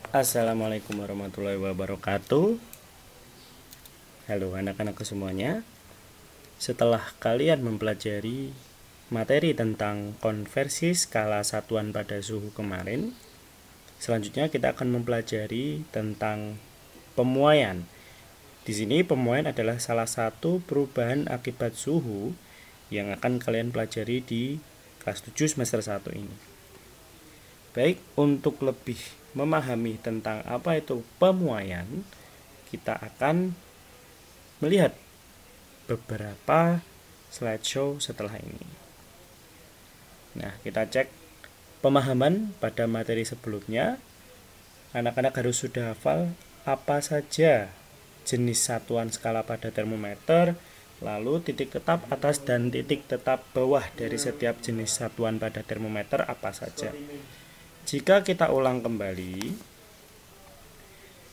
Assalamualaikum warahmatullahi wabarakatuh. Halo anak-anakku semuanya. Setelah kalian mempelajari materi tentang konversi skala satuan pada suhu kemarin, selanjutnya kita akan mempelajari tentang pemuaian. Di sini pemuaian adalah salah satu perubahan akibat suhu yang akan kalian pelajari di kelas 7 semester 1 ini. Baik, untuk lebih memahami tentang apa itu pemuaian, kita akan melihat beberapa slideshow setelah ini. Nah, kita cek pemahaman pada materi sebelumnya. Anak-anak harus sudah hafal apa saja jenis satuan skala pada termometer, lalu titik tetap atas dan titik tetap bawah dari setiap jenis satuan pada termometer apa saja. Jika kita ulang kembali,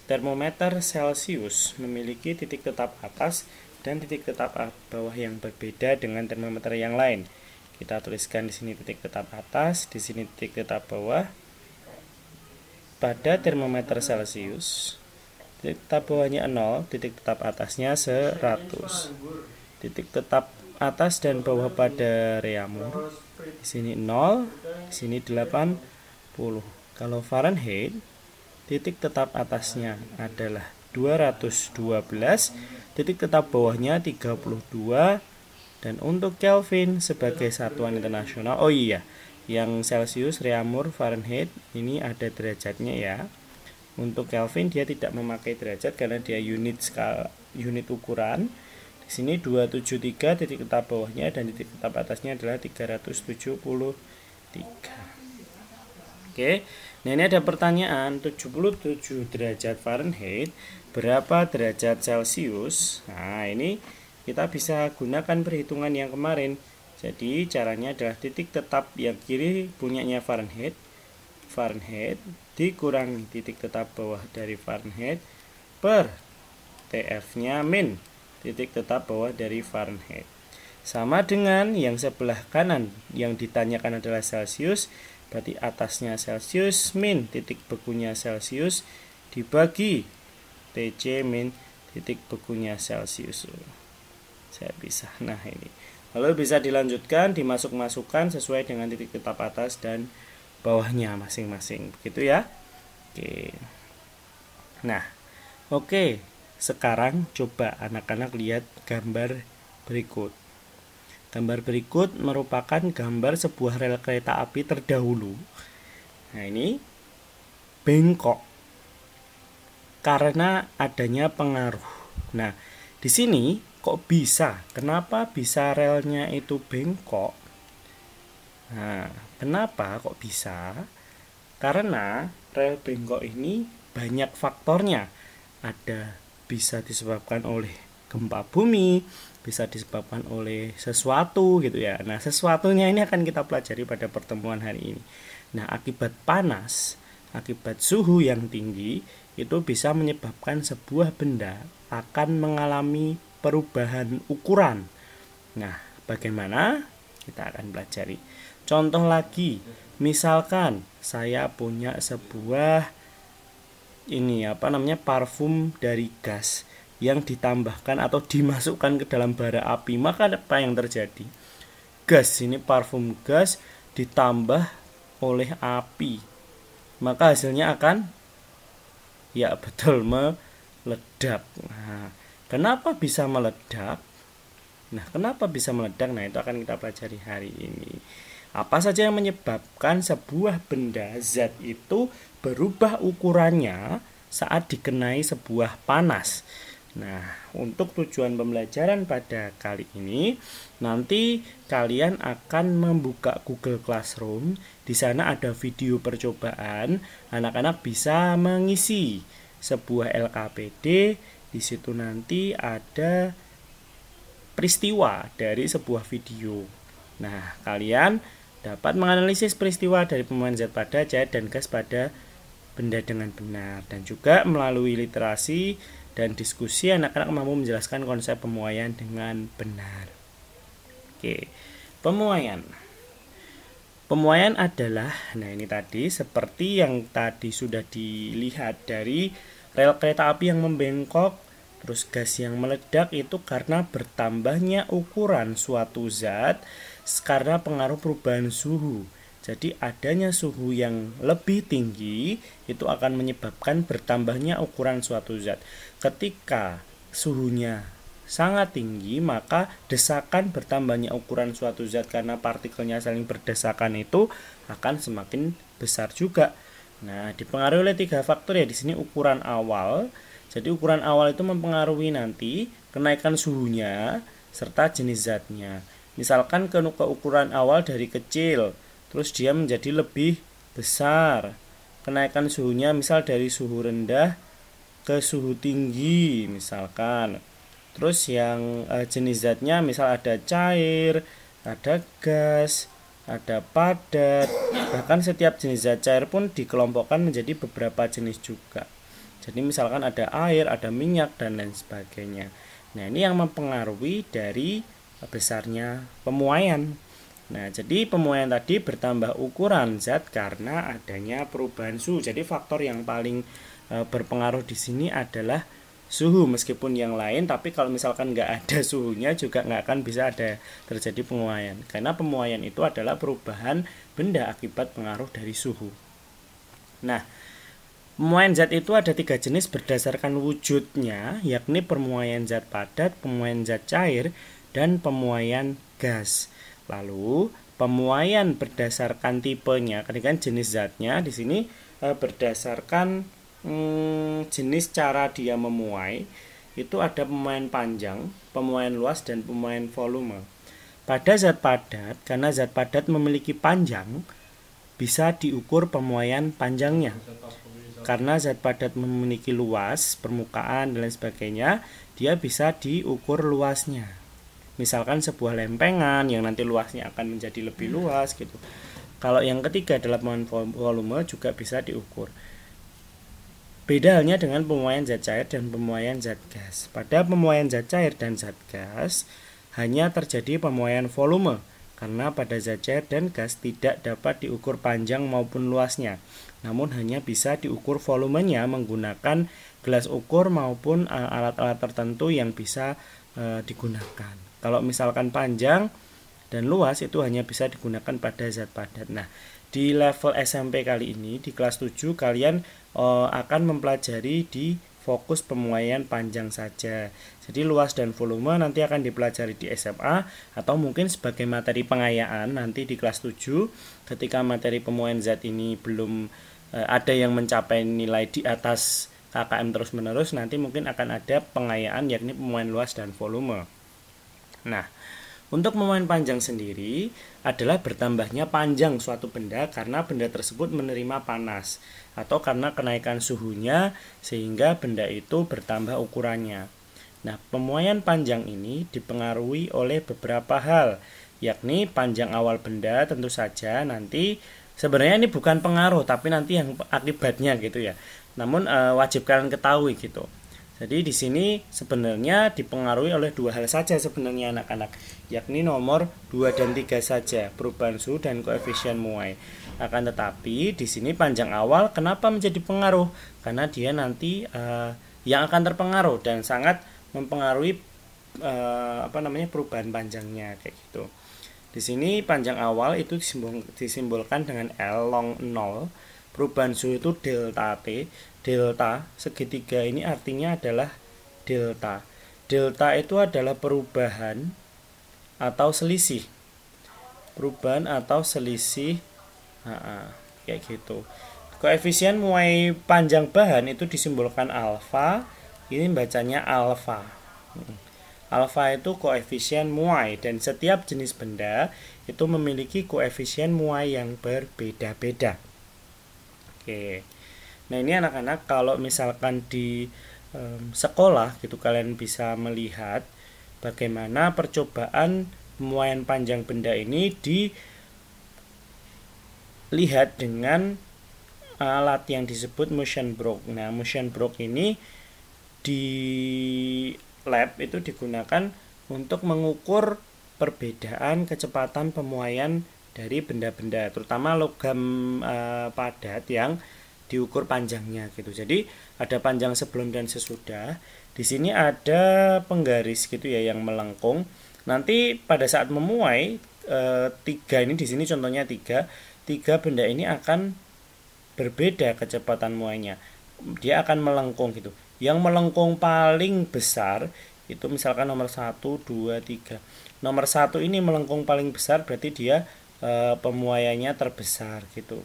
termometer Celcius memiliki titik tetap atas dan titik tetap bawah yang berbeda dengan termometer yang lain. Kita tuliskan di sini titik tetap atas, di sini titik tetap bawah. Pada termometer Celcius, titik tetap bawahnya 0, titik tetap atasnya 100. Titik tetap atas dan bawah pada Reaumur, di sini 0, di sini 80. Kalau Fahrenheit, titik tetap atasnya adalah 212, titik tetap bawahnya 32, dan untuk Kelvin sebagai satuan internasional, oh iya, yang Celcius, Reaumur, Fahrenheit ini ada derajatnya ya. Untuk Kelvin dia tidak memakai derajat karena dia unit skala, unit ukuran. Di sini 273, titik tetap bawahnya dan titik tetap atasnya adalah 373. Oke, nah ini ada pertanyaan 77 derajat Fahrenheit berapa derajat Celcius. Nah ini kita bisa gunakan perhitungan yang kemarin. Jadi caranya adalah titik tetap yang kiri punyanya Fahrenheit dikurangi titik tetap bawah dari Fahrenheit per TF nya min titik tetap bawah dari Fahrenheit. Sama dengan yang sebelah kanan yang ditanyakan adalah Celcius, berarti atasnya Celcius min titik bekunya Celcius dibagi TC min titik bekunya Celcius. Saya bisa. Nah ini. Lalu bisa dilanjutkan, dimasuk-masukkan sesuai dengan titik tetap atas dan bawahnya masing-masing. Begitu ya. Oke. Nah, oke. Sekarang coba anak-anak lihat gambar berikut. Gambar berikut merupakan gambar sebuah rel kereta api terdahulu. Nah ini bengkok karena adanya pengaruh. Nah di sini kok bisa? Kenapa bisa relnya itu bengkok? Nah kenapa kok bisa? Karena rel bengkok ini banyak faktornya. Ada bisa disebabkan oleh gempa bumi, bisa disebabkan oleh sesuatu gitu ya. Nah, sesuatunya ini akan kita pelajari pada pertemuan hari ini. Nah, akibat panas, akibat suhu yang tinggi itu bisa menyebabkan sebuah benda akan mengalami perubahan ukuran. Nah, bagaimana? Kita akan pelajari. Contoh lagi, misalkan saya punya sebuah parfum dari gas yang ditambahkan atau dimasukkan ke dalam bara api, maka apa yang terjadi? Gas ini, parfum gas ditambah oleh api, maka hasilnya akan meledak. Nah, kenapa bisa meledak? Nah, itu akan kita pelajari hari ini. Apa saja yang menyebabkan sebuah benda zat itu berubah ukurannya saat dikenai sebuah panas. Nah, untuk tujuan pembelajaran pada kali ini, nanti kalian akan membuka Google Classroom. Di sana ada video percobaan. Anak-anak bisa mengisi sebuah LKPD. Di situ nanti ada peristiwa dari sebuah video. Nah, kalian dapat menganalisis peristiwa dari pemuaian zat pada cair dan gas pada benda dengan benar, dan juga melalui literasi dan diskusi anak-anak mampu menjelaskan konsep pemuaian dengan benar. Oke, pemuaian. Pemuaian adalah, nah ini tadi seperti yang tadi sudah dilihat dari rel kereta api yang membengkok, terus gas yang meledak itu karena bertambahnya ukuran suatu zat karena pengaruh perubahan suhu. Jadi adanya suhu yang lebih tinggi itu akan menyebabkan bertambahnya ukuran suatu zat. Ketika suhunya sangat tinggi, maka desakan bertambahnya ukuran suatu zat karena partikelnya saling berdesakan itu akan semakin besar juga. Nah, dipengaruhi oleh 3 faktor ya di sini ukuran awal. Jadi ukuran awal itu mempengaruhi nanti kenaikan suhunya serta jenis zatnya. Misalkan ke ukuran awal dari kecil, terus dia menjadi lebih besar. Kenaikan suhunya misal dari suhu rendah ke suhu tinggi misalkan. Terus yang jenis zatnya misal ada cair, ada gas, ada padat. Bahkan setiap jenis zat cair pun dikelompokkan menjadi beberapa jenis juga. Jadi misalkan ada air, ada minyak dan lain sebagainya. Nah, ini yang mempengaruhi dari besarnya pemuaian. Nah, jadi pemuaian tadi bertambah ukuran zat karena adanya perubahan suhu. Jadi faktor yang paling berpengaruh di sini adalah suhu, meskipun yang lain, tapi kalau misalkan nggak ada suhunya juga nggak akan bisa ada terjadi pemuaian, karena pemuaian itu adalah perubahan benda akibat pengaruh dari suhu. Nah, pemuaian zat itu ada 3 jenis berdasarkan wujudnya, yakni pemuaian zat padat, pemuaian zat cair, dan pemuaian gas. Lalu pemuaian berdasarkan tipenya, kan jenis zatnya di sini berdasarkan jenis cara dia memuai. Itu ada pemuaian panjang, pemuaian luas, dan pemuaian volume. Pada zat padat, karena zat padat memiliki panjang, bisa diukur pemuaian panjangnya. Karena zat padat memiliki luas, permukaan, dan lain sebagainya, dia bisa diukur luasnya. Misalkan sebuah lempengan yang nanti luasnya akan menjadi lebih luas gitu. Kalau yang ketiga adalah pemuaian volume juga bisa diukur. Beda halnya dengan pemuaian zat cair dan pemuaian zat gas. Pada pemuaian zat cair dan zat gas hanya terjadi pemuaian volume, karena pada zat cair dan gas tidak dapat diukur panjang maupun luasnya, namun hanya bisa diukur volumenya menggunakan gelas ukur maupun alat-alat tertentu yang bisa digunakan. Kalau misalkan panjang dan luas itu hanya bisa digunakan pada zat padat. Nah, di level SMP kali ini di kelas 7 kalian akan mempelajari di fokus pemuaian panjang saja. Jadi luas dan volume nanti akan dipelajari di SMA atau mungkin sebagai materi pengayaan nanti di kelas 7 ketika materi pemuaian zat ini belum ada yang mencapai nilai di atas KKM terus menerus, nanti mungkin akan ada pengayaan yakni pemuaian luas dan volume. Nah, untuk pemuaian panjang sendiri adalah bertambahnya panjang suatu benda karena benda tersebut menerima panas atau karena kenaikan suhunya sehingga benda itu bertambah ukurannya. Nah, pemuaian panjang ini dipengaruhi oleh beberapa hal, yakni panjang awal benda tentu saja nanti sebenarnya ini bukan pengaruh tapi nanti yang akibatnya gitu ya. Namun wajib kalian ketahui gitu. Jadi di sini sebenarnya dipengaruhi oleh 2 hal saja sebenarnya anak-anak, yakni nomor 2 dan 3 saja, perubahan suhu dan koefisien muai. Akan tetapi di sini panjang awal kenapa menjadi pengaruh? Karena dia nanti yang akan terpengaruh dan sangat mempengaruhi perubahan panjangnya kayak gitu. Di sini panjang awal itu disimbolkan dengan L long 0. Perubahan suhu itu delta T. Delta segitiga ini artinya adalah delta. Delta itu adalah perubahan atau selisih. Perubahan atau selisih kayak gitu. Koefisien muai panjang bahan itu disimbolkan alfa. Ini bacanya alfa. Alfa itu koefisien muai dan setiap jenis benda itu memiliki koefisien muai yang berbeda-beda. Oke. Nah, ini anak-anak kalau misalkan di sekolah gitu kalian bisa melihat bagaimana percobaan pemuaian panjang benda ini dilihat dengan alat yang disebut motion broke. Nah, motion broke ini di lab itu digunakan untuk mengukur perbedaan kecepatan pemuaian dari benda-benda, terutama logam padat yang diukur panjangnya gitu. Jadi ada panjang sebelum dan sesudah. Di sini ada penggaris gitu ya yang melengkung. Nanti pada saat memuai tiga ini, di sini contohnya tiga benda ini akan berbeda kecepatan muainya. Dia akan melengkung gitu. Yang melengkung paling besar itu misalkan nomor 1, 2, 3. Nomor 1 ini melengkung paling besar, berarti dia pemuaiannya terbesar gitu.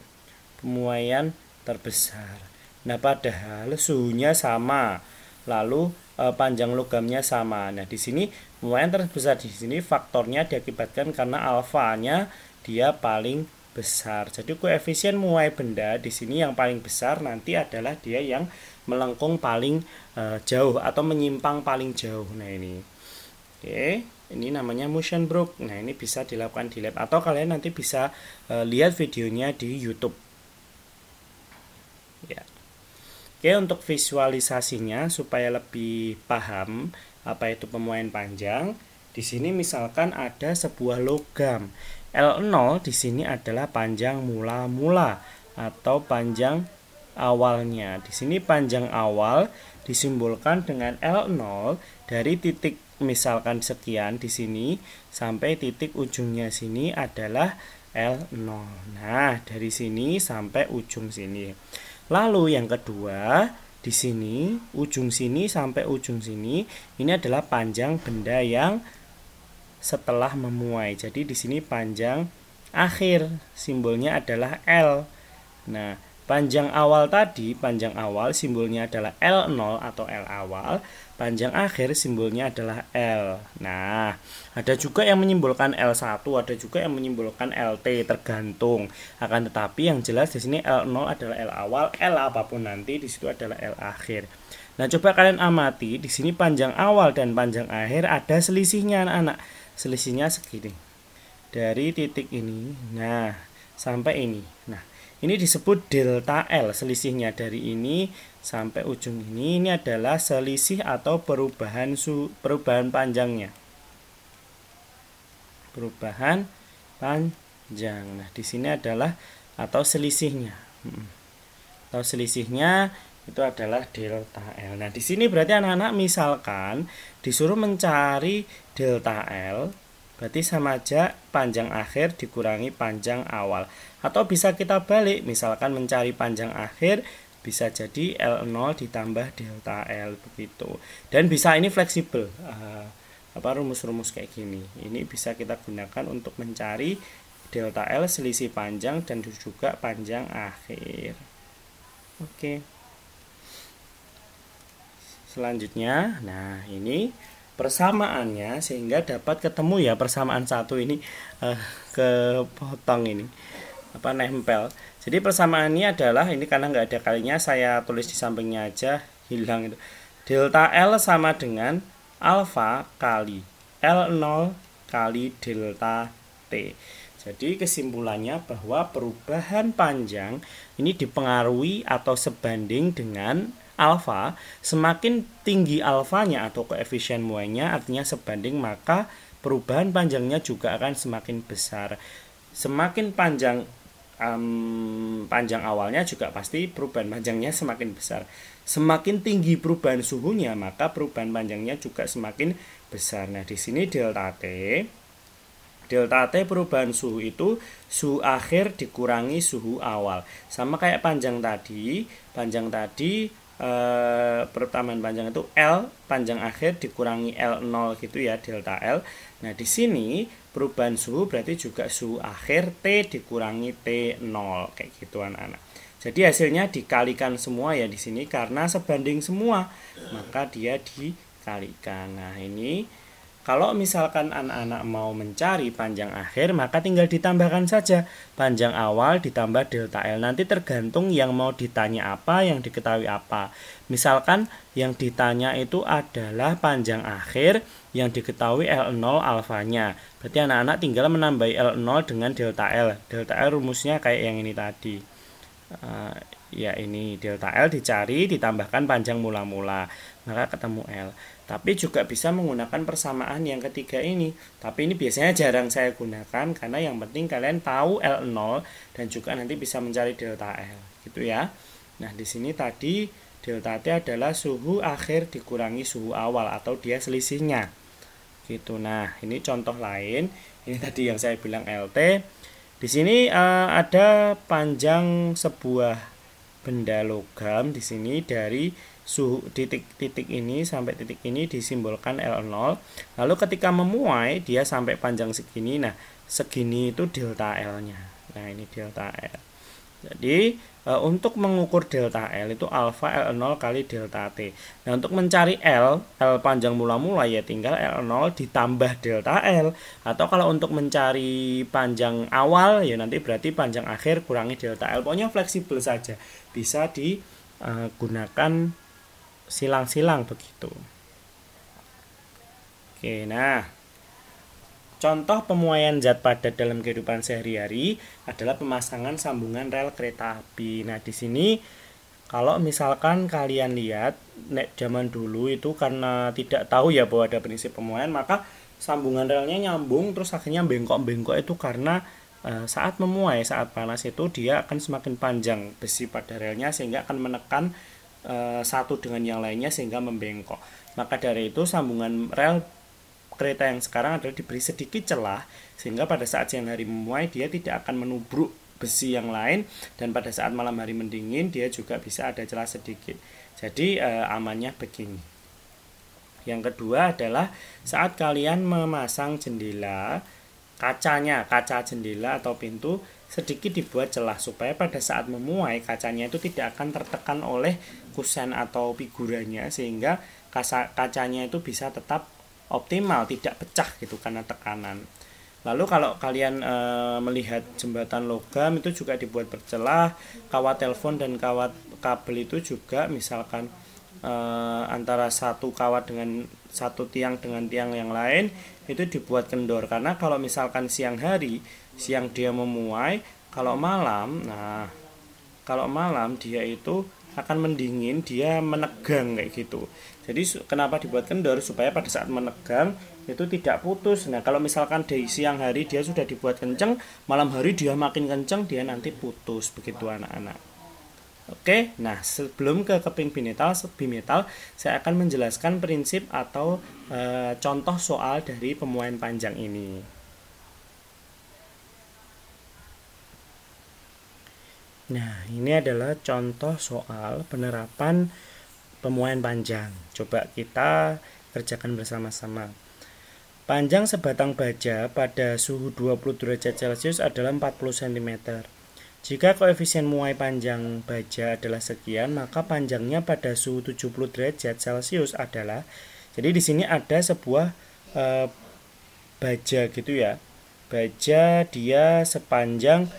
Pemuaian terbesar. Nah, padahal suhunya sama. Lalu panjang logamnya sama. Nah, di sini pemuaian terbesar, di sini faktornya diakibatkan karena alfanya dia paling besar. Jadi koefisien muai benda di sini yang paling besar nanti adalah dia yang melengkung paling jauh atau menyimpang paling jauh. Nah, ini. Oke, ini namanya motion broke. Nah, ini bisa dilakukan di lab atau kalian nanti bisa lihat videonya di YouTube. Ya. Oke, untuk visualisasinya supaya lebih paham apa itu pemuaian panjang, di sini misalkan ada sebuah logam. L0 di sini adalah panjang mula-mula atau panjang awalnya. Di sini panjang awal disimbolkan dengan L0 dari titik misalkan sekian di sini sampai titik ujungnya sini adalah L0. Nah, dari sini sampai ujung sini. Lalu yang kedua, di sini ujung sini sampai ujung sini ini adalah panjang benda yang setelah memuai. Jadi di sini panjang akhir, simbolnya adalah L. Nah, panjang awal tadi, panjang awal simbolnya adalah L0 atau L awal, panjang akhir simbolnya adalah L. Nah, ada juga yang menyimbolkan L1, ada juga yang menyimbolkan LT, tergantung. Akan tetapi yang jelas di sini L0 adalah L awal, L apapun nanti di situ adalah L akhir. Nah, coba kalian amati di sini panjang awal dan panjang akhir ada selisihnya anak-anak. Selisihnya segini. Dari titik ini, nah, sampai ini. Nah, ini disebut delta L, selisihnya dari ini sampai ujung ini. Ini adalah selisih atau perubahan panjangnya. Perubahan panjang. Nah, di sini adalah atau selisihnya. Atau selisihnya itu adalah delta L. Nah, di sini berarti anak-anak misalkan disuruh mencari delta L, berarti sama aja panjang akhir dikurangi panjang awal. Atau bisa kita balik, misalkan mencari panjang akhir bisa jadi L0 ditambah delta L begitu. Dan bisa ini fleksibel. Rumus-rumus kayak gini. Ini bisa kita gunakan untuk mencari delta L, selisih panjang dan juga panjang akhir. Oke. Selanjutnya, nah ini persamaannya sehingga dapat ketemu ya persamaan satu ini kepotong ini nempel. Jadi persamaannya adalah ini karena nggak ada kalinya saya tulis di sampingnya aja hilang itu. Delta L sama dengan alfa kali L0 kali delta T. Jadi kesimpulannya bahwa perubahan panjang ini dipengaruhi atau sebanding dengan alfa. Semakin tinggi alfanya atau koefisien muainya artinya sebanding, maka perubahan panjangnya juga akan semakin besar. Semakin panjang panjang awalnya juga pasti perubahan panjangnya semakin besar. Semakin tinggi perubahan suhunya maka perubahan panjangnya juga semakin besar. Nah, di sini delta T perubahan suhu itu suhu akhir dikurangi suhu awal. Sama kayak panjang tadi. Pertambahan panjang itu L, panjang akhir dikurangi L0 gitu ya, delta L. Nah, di sini perubahan suhu berarti juga suhu akhir T dikurangi T0 kayak gitu anak-anak. Jadi hasilnya dikalikan semua ya di sini karena sebanding semua, maka dia dikalikan. Nah, ini kalau misalkan anak-anak mau mencari panjang akhir, maka tinggal ditambahkan saja panjang awal ditambah delta L. Nanti tergantung yang mau ditanya apa, yang diketahui apa. Misalkan yang ditanya itu adalah panjang akhir yang diketahui L0 alfanya. Berarti anak-anak tinggal menambahi L0 dengan delta L. Delta L rumusnya kayak yang ini tadi. Ya ini delta L dicari ditambahkan panjang mula-mula, maka ketemu L. Tapi juga bisa menggunakan persamaan yang ketiga ini. Tapi ini biasanya jarang saya gunakan karena yang penting kalian tahu L0 dan juga nanti bisa mencari delta L gitu ya. Nah, di sini tadi delta T adalah suhu akhir dikurangi suhu awal atau dia selisihnya. Gitu. Nah, ini contoh lain. Ini tadi yang saya bilang LT. Di sini ada panjang sebuah benda logam di sini dari suhu titik-titik ini sampai titik ini disimbolkan L0. Lalu ketika memuai dia sampai panjang segini. Nah, segini itu delta L-nya. Nah, ini delta L. Jadi untuk mengukur delta L itu alfa L0 kali delta T. Nah, untuk mencari L panjang mula-mula ya tinggal L0 ditambah delta L. Atau kalau untuk mencari panjang awal ya nanti berarti panjang akhir kurangi delta L. Pokoknya fleksibel saja. Bisa digunakan silang-silang begitu. Oke, nah contoh pemuaian zat padat dalam kehidupan sehari-hari adalah pemasangan sambungan rel kereta api. Nah, di sini kalau misalkan kalian lihat zaman dulu itu karena tidak tahu ya bahwa ada prinsip pemuaian, maka sambungan relnya nyambung terus akhirnya bengkok-bengkok itu karena saat memuai, saat panas itu dia akan semakin panjang besi pada relnya sehingga akan menekan satu dengan yang lainnya sehingga membengkok. Maka dari itu sambungan rel kereta yang sekarang adalah diberi sedikit celah sehingga pada saat siang hari memuai dia tidak akan menubruk besi yang lain dan pada saat malam hari mendingin dia juga bisa ada celah sedikit. Jadi amannya begini. Yang kedua adalah saat kalian memasang jendela, kaca jendela atau pintu sedikit dibuat celah supaya pada saat memuai kacanya itu tidak akan tertekan oleh kusen atau figurannya sehingga kacanya itu bisa tetap optimal, tidak pecah gitu karena tekanan. Lalu kalau kalian melihat jembatan logam itu juga dibuat bercelah, kawat telepon dan kawat kabel itu juga misalkan antara satu kawat dengan satu tiang dengan tiang yang lain itu dibuat kendor karena kalau misalkan siang hari, siang dia memuai, kalau malam dia itu akan mendingin, dia menegang kayak gitu. Jadi kenapa dibuat kendor supaya pada saat menegang itu tidak putus. Nah, kalau misalkan di siang hari dia sudah dibuat kenceng, malam hari dia makin kenceng, dia nanti putus begitu anak-anak. Oke, nah sebelum ke keping bimetal, saya akan menjelaskan prinsip atau contoh soal dari pemuaian panjang ini. Nah, ini adalah contoh soal penerapan pemuaian panjang. Coba kita kerjakan bersama-sama. Panjang sebatang baja pada suhu 20 derajat Celcius adalah 40 cm. Jika koefisien muai panjang baja adalah sekian, maka panjangnya pada suhu 70 derajat Celcius adalah, jadi di sini ada sebuah baja gitu ya. Baja dia sepanjang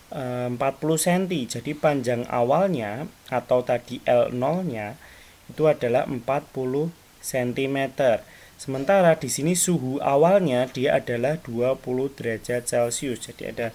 40 cm. Jadi panjang awalnya atau tadi L0-nya itu adalah 40 cm. Sementara di sini suhu awalnya dia adalah 20 derajat Celcius. Jadi ada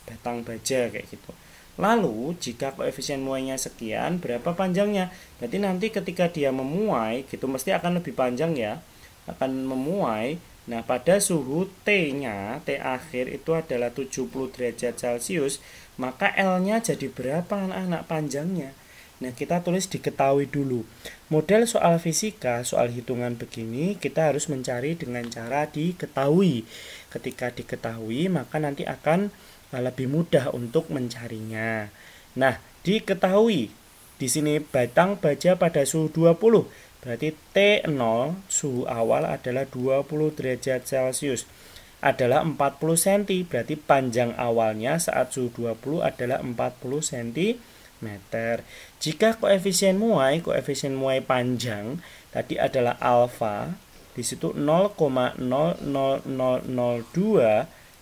batang baja kayak gitu. Lalu jika koefisien muainya sekian, berapa panjangnya? Berarti nanti ketika dia memuai gitu mesti akan lebih panjang ya. Akan memuai. Nah, pada suhu T-nya, T akhir itu adalah 70 derajat Celcius, maka L-nya jadi berapa anak-anak panjangnya? Nah, kita tulis diketahui dulu. Model soal fisika, soal hitungan begini, kita harus mencari dengan cara diketahui. Ketika diketahui, maka nanti akan lebih mudah untuk mencarinya. Nah, diketahui. Di sini batang baja pada suhu 20. Berarti T0 suhu awal adalah 20 derajat Celcius adalah 40 cm. Berarti panjang awalnya saat suhu 20 adalah 40 cm. Jika koefisien muai panjang tadi adalah alfa, di situ 0,00002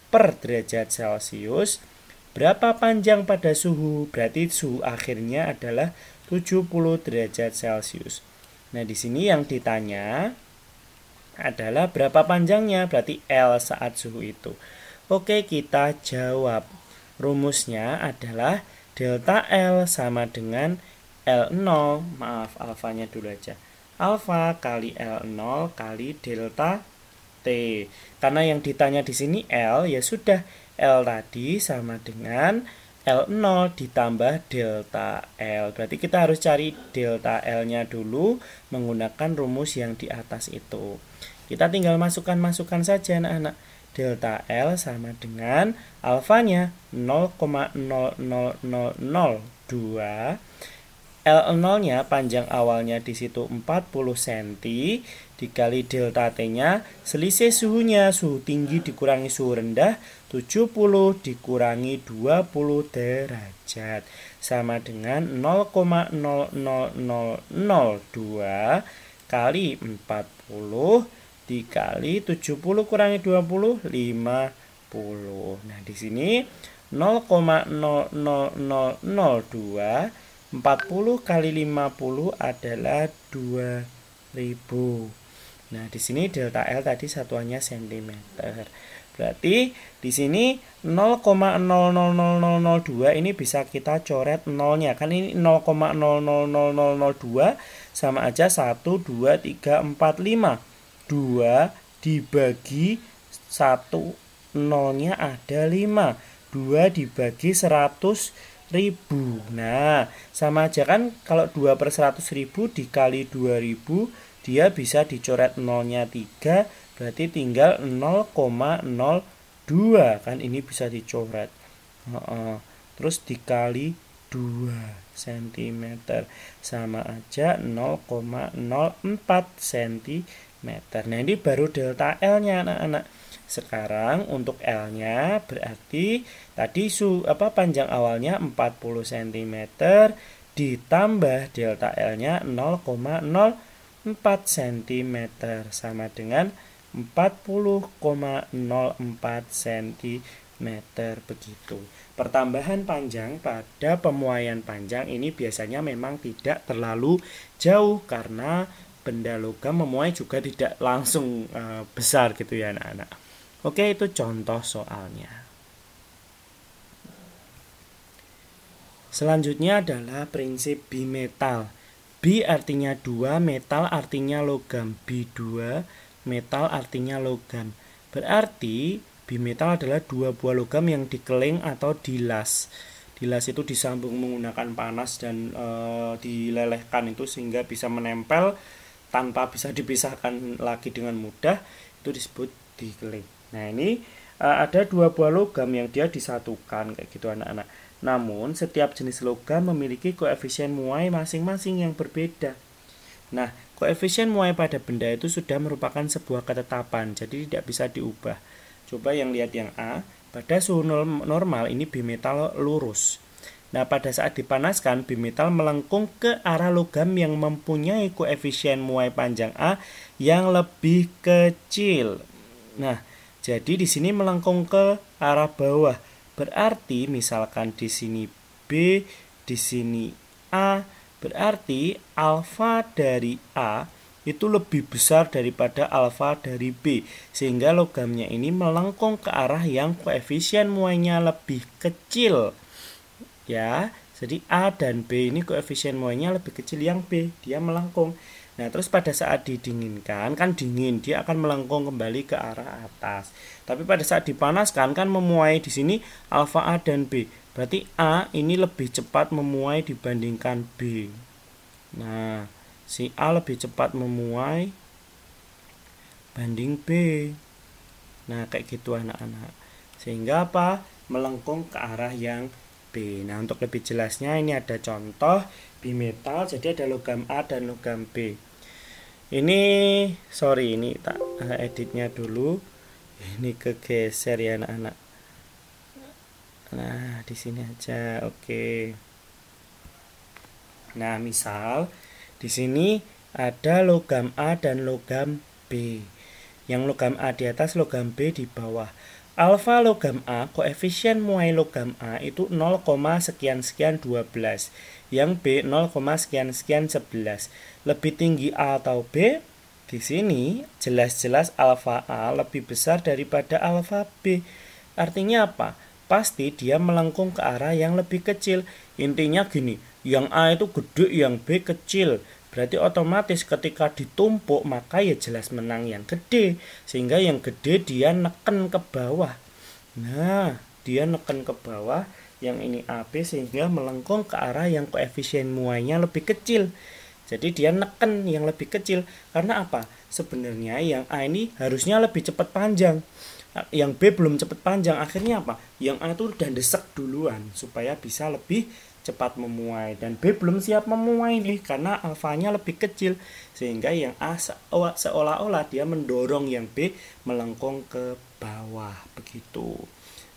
per derajat Celcius. Berapa panjang pada suhu? Berarti suhu akhirnya adalah 70 derajat Celcius. Nah, di sini yang ditanya adalah berapa panjangnya, berarti L saat suhu itu. Oke, kita jawab. rumusnya adalah delta L sama dengan L0, maaf alfanya dulu aja. Alfa kali L0 kali delta T. Karena yang ditanya di sini L, ya sudah L tadi sama dengan L0 ditambah delta L. Berarti kita harus cari delta L-nya dulu menggunakan rumus yang di atas itu. Kita tinggal masukkan saja anak-anak. Delta L sama dengan alfanya 0,00002. L0-nya panjang awalnya di situ 40 cm dikali delta T-nya selisih suhunya, suhu tinggi dikurangi suhu rendah 70 dikurangi 20 derajat sama dengan 0,00002 kali 40 dikali 70 kurangi 20 50. Nah, di sini 0,00002 40 kali 50 adalah 2000. Nah, di sini delta L tadi satuannya cm. Berarti di sini 0,00002 ini bisa kita coret nolnya. Kan ini 0,00002 sama aja 1, 2, 3, 4, 5. 2 dibagi 1, nolnya ada 5. 2 dibagi 100.000. Nah, sama aja kan kalau 2/100.000 dikali 2000, dia bisa dicoret nolnya 3, berarti tinggal 0,02. Kan ini bisa dicoret. Terus dikali 2 cm sama aja 0,04 cm. Nah, ini baru delta L-nya anak-anak. Sekarang untuk L-nya berarti tadi panjang awalnya 40 cm ditambah delta L-nya 0,04 cm sama dengan 40,04 cm begitu. Pertambahan panjang pada pemuaian panjang ini biasanya memang tidak terlalu jauh karena benda logam memuai juga tidak langsung besar gitu ya anak-anak. Oke, itu contoh soalnya. Selanjutnya adalah prinsip bimetal. Bi artinya 2, metal artinya logam. Bi2, metal artinya logam. Berarti bimetal adalah 2 buah logam yang dikeling atau dilas. Dilas itu disambung menggunakan panas dan dilelehkan itu sehingga bisa menempel tanpa bisa dipisahkan lagi dengan mudah. Itu disebut dikeling. Nah, ini ada 2 buah logam yang dia disatukan kayak gitu anak-anak. Namun setiap jenis logam memiliki koefisien muai masing-masing yang berbeda. Nah, koefisien muai pada benda itu sudah merupakan sebuah ketetapan, jadi tidak bisa diubah. Coba yang lihat yang A, pada suhu normal ini bimetal lurus. Nah, pada saat dipanaskan, bimetal melengkung ke arah logam yang mempunyai koefisien muai panjang A yang lebih kecil. Nah, jadi di sini melengkung ke arah bawah. Berarti misalkan di sini B, di sini A, berarti alfa dari A itu lebih besar daripada alfa dari B, sehingga logamnya ini melengkung ke arah yang koefisien muainya lebih kecil. Ya, jadi A dan B ini koefisien muainya lebih kecil yang B, dia melengkung. Nah, terus pada saat didinginkan, kan dingin, dia akan melengkung kembali ke arah atas. Tapi pada saat dipanaskan, kan memuai di sini alfa A dan B. Berarti A ini lebih cepat memuai dibandingkan B. Nah, si A lebih cepat memuai banding B. Nah, kayak gitu anak-anak. Sehingga apa? Melengkung ke arah yang B. Nah, untuk lebih jelasnya ini ada contoh bimetal. Jadi ada logam A dan logam B. Ini tak editnya dulu. Ini kegeser ya anak-anak. Nah, di sini aja. Oke. Nah, misal di sini ada logam A dan logam B. Yang logam A di atas, logam B di bawah. Alfa logam A, koefisien muai logam A itu 0, sekian-sekian 12. Yang B 0, sekian-sekian 11. Lebih tinggi A atau B? Di sini jelas-jelas alfa A lebih besar daripada alfa B. Artinya apa? pasti dia melengkung ke arah yang lebih kecil. Intinya gini, yang A itu gede, yang B kecil. Berarti otomatis ketika ditumpuk maka ya jelas menang yang gede. Sehingga yang gede dia neken ke bawah. Nah, dia neken ke bawah, yang ini AB, sehingga melengkung ke arah yang koefisien muainya lebih kecil. Jadi dia neken yang lebih kecil. Karena apa? Sebenarnya yang A ini harusnya lebih cepat panjang. Yang B belum cepat panjang. Akhirnya apa? Yang A itu udah desek duluan supaya bisa lebih cepat memuai. Dan B belum siap memuai nih karena alfanya lebih kecil. Sehingga yang A seolah-olah dia mendorong yang B melengkung ke bawah. Begitu.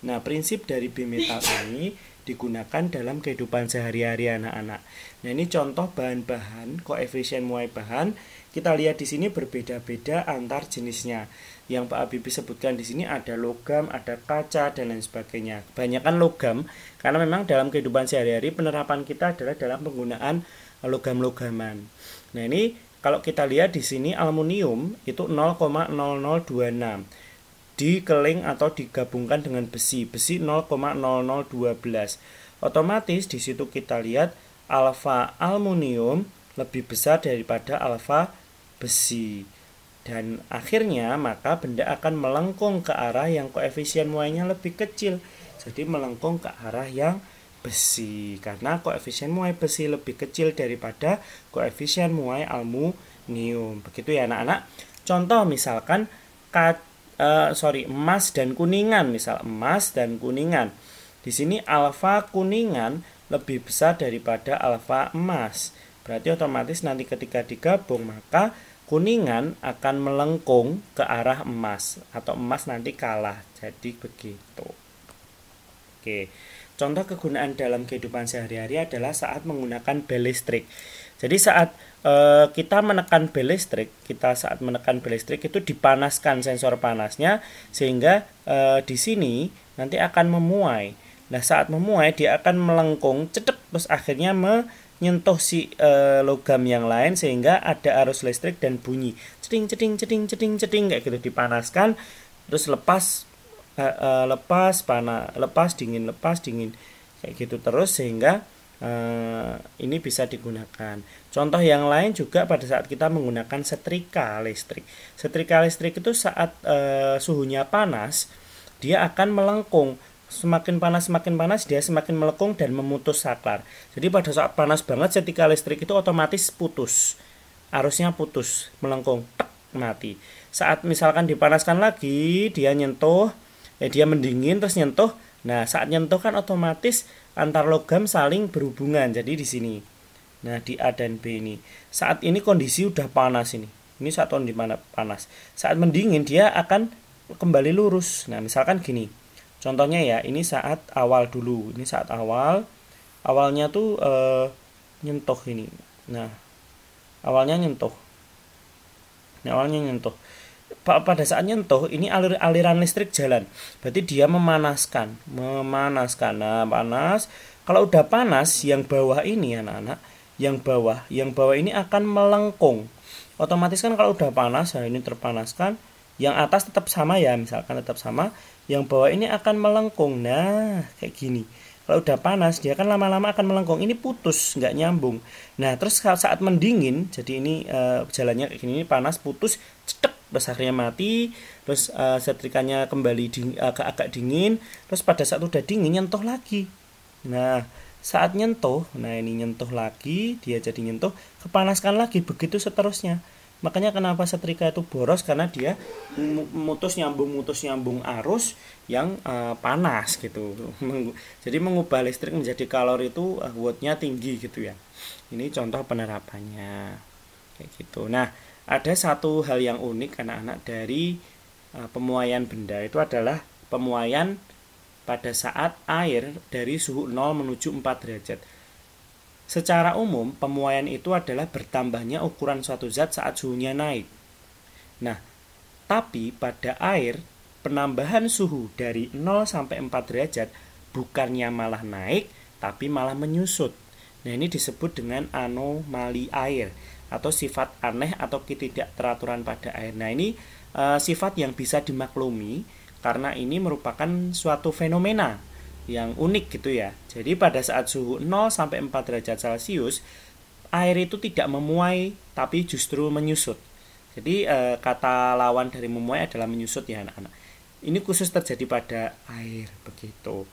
Nah, prinsip dari bimetal ini digunakan dalam kehidupan sehari-hari anak-anak. Nah, ini contoh bahan-bahan, koefisien muai bahan. Kita lihat di sini berbeda-beda antar jenisnya. Yang Pak Habibie sebutkan di sini ada logam, ada kaca, dan lain sebagainya. Kebanyakan logam, karena memang dalam kehidupan sehari-hari penerapan kita adalah dalam penggunaan logam-logaman. Nah, ini kalau kita lihat di sini aluminium itu 0,0026. Dikeling atau digabungkan dengan besi 0,0012. Otomatis di situ kita lihat alfa aluminium lebih besar daripada alfa besi. Dan akhirnya maka benda akan melengkung ke arah yang koefisien muainya lebih kecil. Jadi melengkung ke arah yang besi karena koefisien muai besi lebih kecil daripada koefisien muai aluminium. Begitu ya anak-anak. Contoh misalkan emas dan kuningan, misal emas dan kuningan. Di sini alfa kuningan lebih besar daripada alfa emas. Berarti otomatis nanti ketika digabung maka kuningan akan melengkung ke arah emas atau emas nanti kalah. Jadi begitu. Oke. Contoh kegunaan dalam kehidupan sehari-hari adalah saat menggunakan bel listrik. Jadi saat kita menekan bel listrik, itu dipanaskan sensor panasnya sehingga di sini nanti akan memuai. Nah, saat memuai dia akan melengkung cedek terus akhirnya menyentuh si logam yang lain sehingga ada arus listrik dan bunyi ceding ceding ceding ceding ceding kayak gitu, dipanaskan terus lepas dingin kayak gitu terus sehingga ini bisa digunakan. Contoh yang lain juga pada saat kita menggunakan setrika listrik. Setrika listrik itu saat suhunya panas dia akan melengkung. Semakin panas dia semakin melengkung dan memutus saklar. Jadi pada saat panas banget setrika listrik itu otomatis putus. Arusnya putus, melengkung, tek, mati. Saat misalkan dipanaskan lagi, dia mendingin terus nyentuh. Nah, saat nyentuh kan otomatis antar logam saling berhubungan. Jadi di sini. Nah, di A dan B ini. Saat ini kondisi udah panas ini. Ini saat di mana panas. Saat mendingin dia akan kembali lurus. Nah, misalkan gini. Contohnya ya, ini saat awal dulu. Ini saat awal. Awalnya tuh nyentuh ini. Nah, awalnya nyentuh. Pada saat nyentuh ini aliran listrik jalan. Berarti dia memanaskan. Nah, panas. Kalau udah panas yang bawah ini anak-anak, yang bawah ini akan melengkung. Otomatis kan kalau udah panas, nah ini terpanaskan, yang atas tetap sama ya, misalkan tetap sama, yang bawah ini akan melengkung. Nah, kayak gini. Kalau udah panas dia kan lama-lama akan melengkung. Ini putus, nggak nyambung. Nah, terus saat mendingin, jadi ini jalannya kayak gini, panas, putus, cetek, terus akhirnya mati. Terus setrikanya kembali agak dingin. Terus pada saat udah dingin nyentuh lagi. Nah, saat nyentuh, nah ini nyentuh lagi, dia jadi nyentuh, kepanaskan lagi, begitu seterusnya. Makanya kenapa setrika itu boros, karena dia mutus nyambung arus yang panas gitu. Jadi mengubah listrik menjadi kalori itu wattnya tinggi gitu ya. Ini contoh penerapannya kayak gitu. Nah, ada satu hal yang unik anak-anak dari pemuaian benda itu adalah pemuaian pada saat air dari suhu 0 menuju 4 derajat. Secara umum, pemuaian itu adalah bertambahnya ukuran suatu zat saat suhunya naik. Nah, tapi pada air, penambahan suhu dari 0 sampai 4 derajat bukannya malah naik, tapi malah menyusut. Nah, ini disebut dengan anomali air atau sifat aneh atau ketidakteraturan pada air. Nah, ini sifat yang bisa dimaklumi karena ini merupakan suatu fenomena yang unik gitu ya. Jadi pada saat suhu 0 sampai 4 derajat Celcius, air itu tidak memuai tapi justru menyusut. Jadi kata lawan dari memuai adalah menyusut ya anak-anak. Ini khusus terjadi pada air begitu.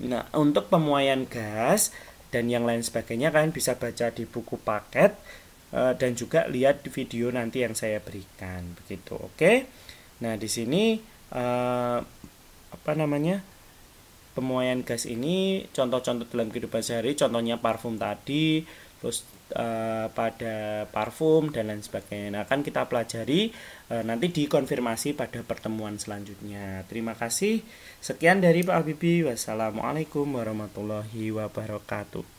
Nah, untuk pemuaian gas dan yang lain sebagainya kalian bisa baca di buku paket dan juga lihat di video nanti yang saya berikan begitu. Oke. Nah, di sini pemuaian gas ini contoh-contoh dalam kehidupan sehari, contohnya parfum tadi, terus pada parfum dan lain sebagainya. Nah, akan kita pelajari nanti dikonfirmasi pada pertemuan selanjutnya. Terima kasih. Sekian dari Pak Habibie. Wassalamualaikum warahmatullahi wabarakatuh.